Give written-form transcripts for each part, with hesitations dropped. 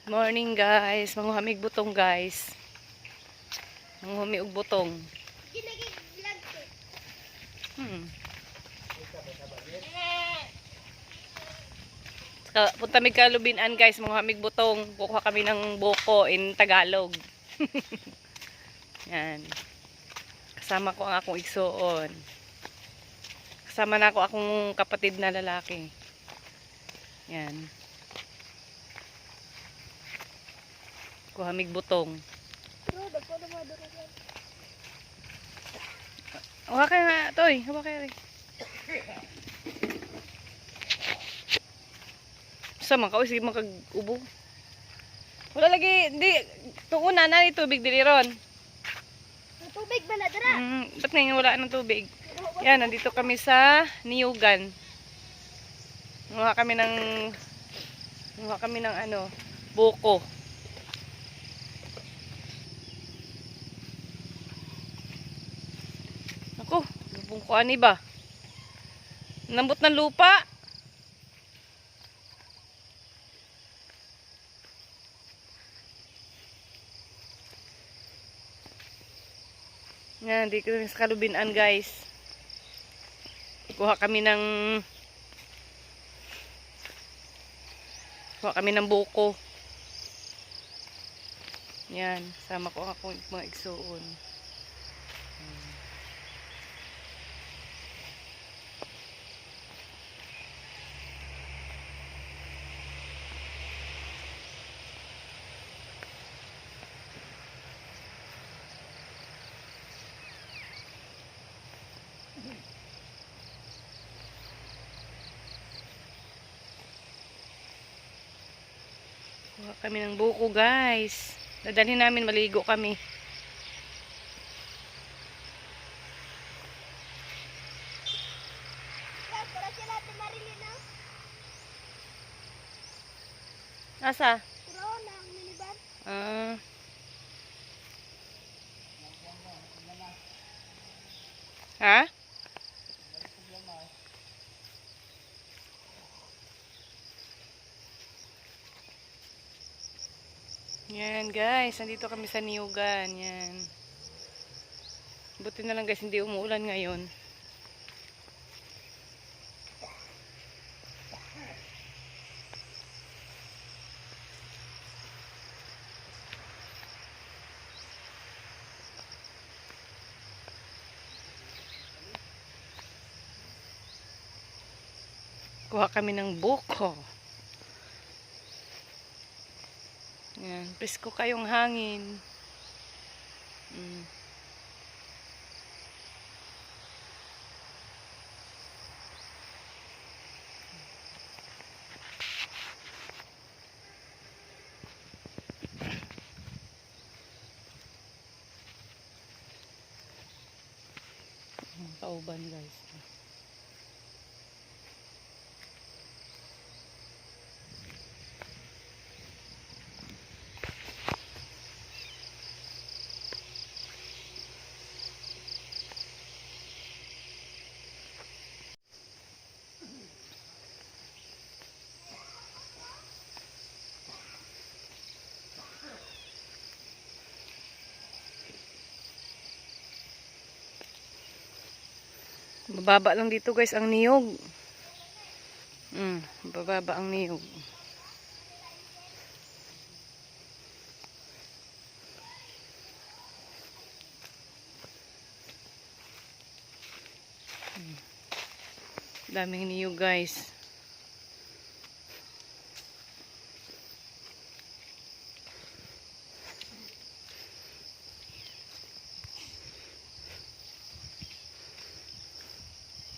Morning guys, manghuhamig butong guys. Manghuhami og butong. Punta mig kalubinan guys, manghuhamig butong. Kukuha kami ng buko in Tagalog. Yan. Kasama ko ang akong igsuon. Kasama na ako akong kapatid na lalaki. Yan. Kuhamig butong. Huwag ka nga, Toy. Huwag ka rin. Sama ka, sige makag-ubo. Wala lagi, hindi. Tunguna na ni tubig dili ron. Tubig ba na dara? Ba't ngayon wala ng tubig? Yan, nandito kami sa Niyugan. Nguha kami ng ano, buko. Ako, lubong ko ani ba? Nambot ng lupa. Yan, dito kami sa kalubinan guys. Kuha kami ng buko. Yan, sama ko ako mga igsuon. Kuha kami ng buko guys. Dadalhin namin, maligo kami. Asa? Ah. Ha? Yan guys, nandito kami sa Niyugan. Yan. Buti na lang guys, hindi umuulan ngayon. Kuha kami ng buko. Yan, presko kayong hangin. Kauban guys. Bababa lang dito guys ang niyog. Bababa ang niyog. Daming niyog guys.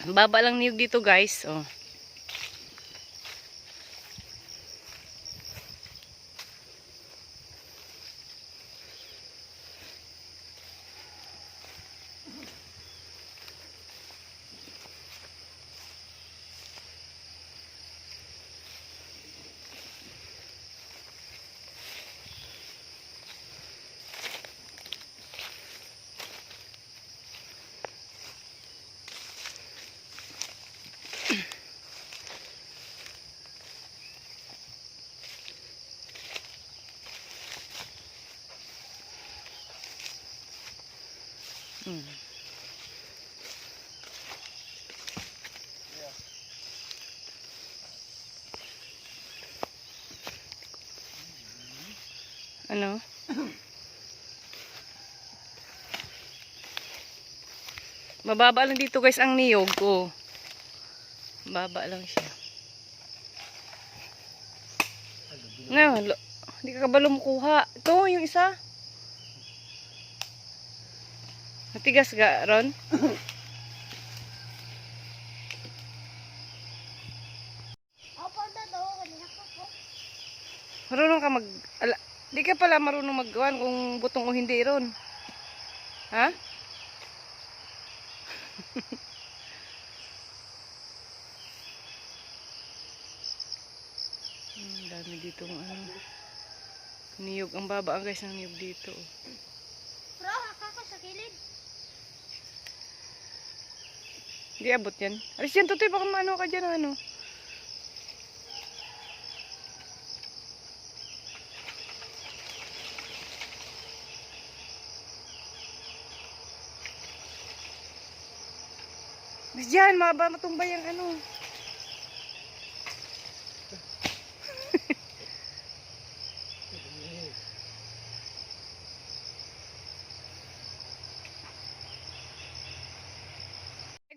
Baba lang niyog dito guys. Oh. Hmm. Ano? Mababa lang dito guys ang niyog ko. Mababa lang siya. No, hindi ka kabalo makuha. Ito, yung isa. Matigas ga, Ron? Opo, daw. Kanina ko po. Marunong ka di ka pala marunong maggawan kung butong o hindi, Ron. Ha? Dami dito ng ano. Niyog. Ang baba guys ng niyog dito. Bro, haka ko sa kilid. Hindi abot yan. Alis yan, Tutoy. Baka maano ka dyan, ano. Alis dyan, matumbay ang ano.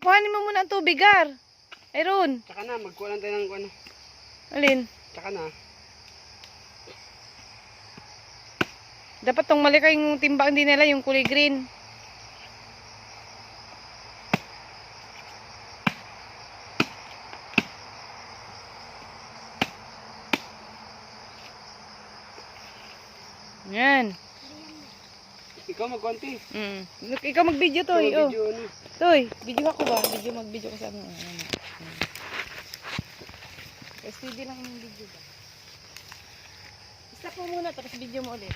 Kuhanin mo muna ang tubig, Gar. Ayron. Tsaka na, magkuha lang tayo ng ano. Alin? Tsaka na. Dapat tong malikay yung timbang din nila, yung kulay green. Yan. Ikaw magkonti. Ikaw mag-video, Ikaw Toy. Oh. mag-video ano. Toy, video ako ba? Mag-video ka sa ano. STD lang yung video ba? Stop mo muna, tapos video mo ulit.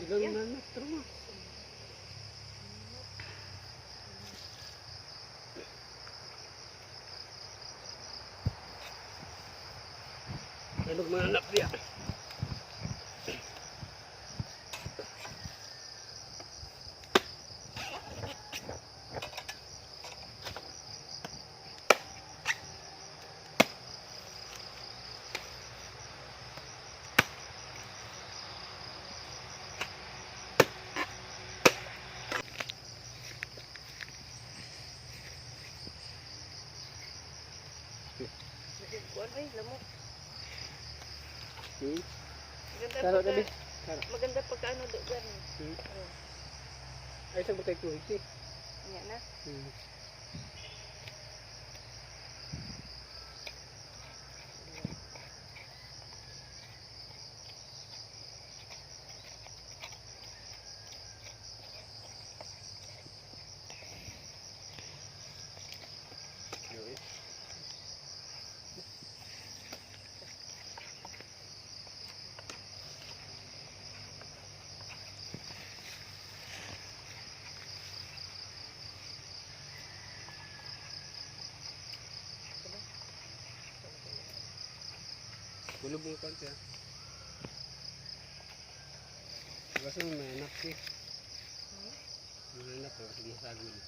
Ilan na na, tara mo. Ano mananap niya? Ay, lamok. Karo tabi. Maganda pagka ano doon. Ay, sa butay tuwig eh. Yan na. Gulog mo konti ha. Kasi may anak eh. May anak ko, hindi sa gulo.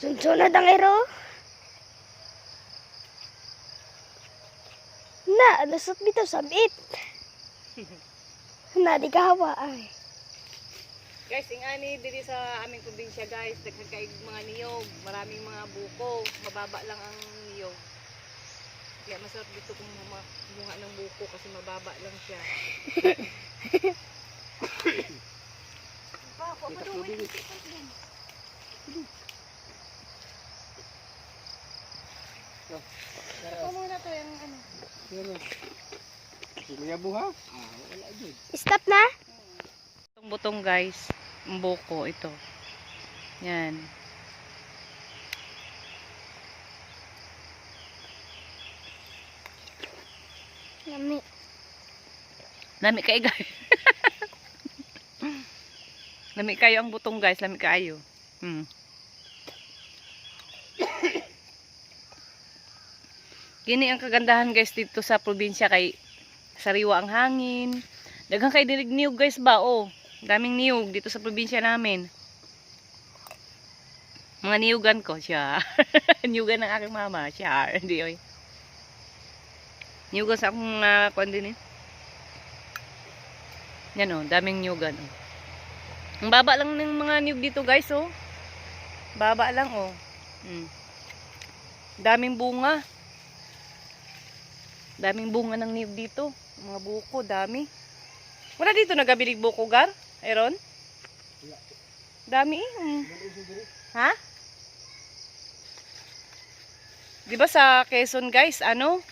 Sunsunod ang ero. Na, lusot bitaw sabit. Na, di kahawa ay. Guys, ingani diri sa aming probinsya guys, nagkakaig mga niyog, maraming mga buko, mababa lang ang niyog. Kaya masarap dito kung kumuha ng buko kasi mababa lang siya. Pa, ako pa doon. Ako muna to yung ano. Pero, kuya buha? Wala dyan. Stop na. Itong butong guys, ang buko ito. Yan. Lami. Lami kayo guys. Lami kayo ang butong guys. Lami kayo. Kini ang kagandahan guys dito sa probinsya kay sariwa ang hangin. Daghang kay dirig niyog guys ba? Oh, daming niyog dito sa probinsya namin. Mga niyugan ko siya. Niyugan ng aking mama siya. Hindi oy. Niyugan sa akong kuan din eh. Yan oh, daming niyugan oh. Ang baba lang ng mga niyog dito guys oh. Baba lang oh. Daming bunga. Daming bunga ng niyog dito. Mga buko, dami. Wala dito nagabilig buko gar? Aaron? Dami eh. Ha? Diba sa Quezon guys, ano?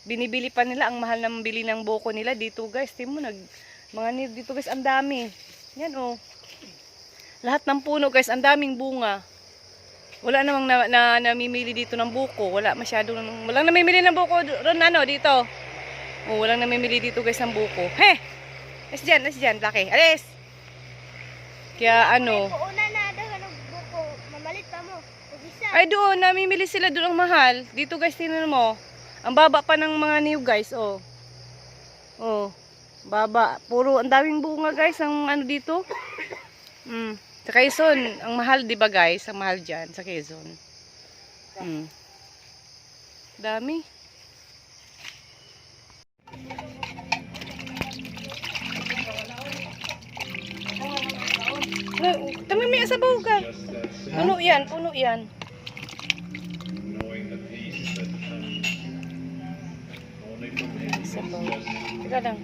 Binibili pa nila, ang mahal ng bili ng buko nila dito guys. Tingnan mo, mga niyog dito guys, ang dami. Yan oh. Lahat ng puno guys, ang daming bunga. Wala namang namimili dito ng buko. Wala walang namimili ng buko ron ano dito. Oh, walang namimili dito guys ng buko. He! Alis dyan, laki. Alis! Kaya ano. Una na daw ng buko. Mamalit pa mo. Pag-isa. Ay doon, namimili sila doon ang mahal. Dito guys, tingnan mo. Ang baba pa ng mga niyog guys, oh. Oh, baba. Puro, ang daming bunga guys, ang ano dito. Sa Quezon, ang mahal, di ba guys? Ang mahal dyan, sa Quezon. Dami. Tamimi sa buka. Puno yan, puno yan. Sabaw. Teka lang.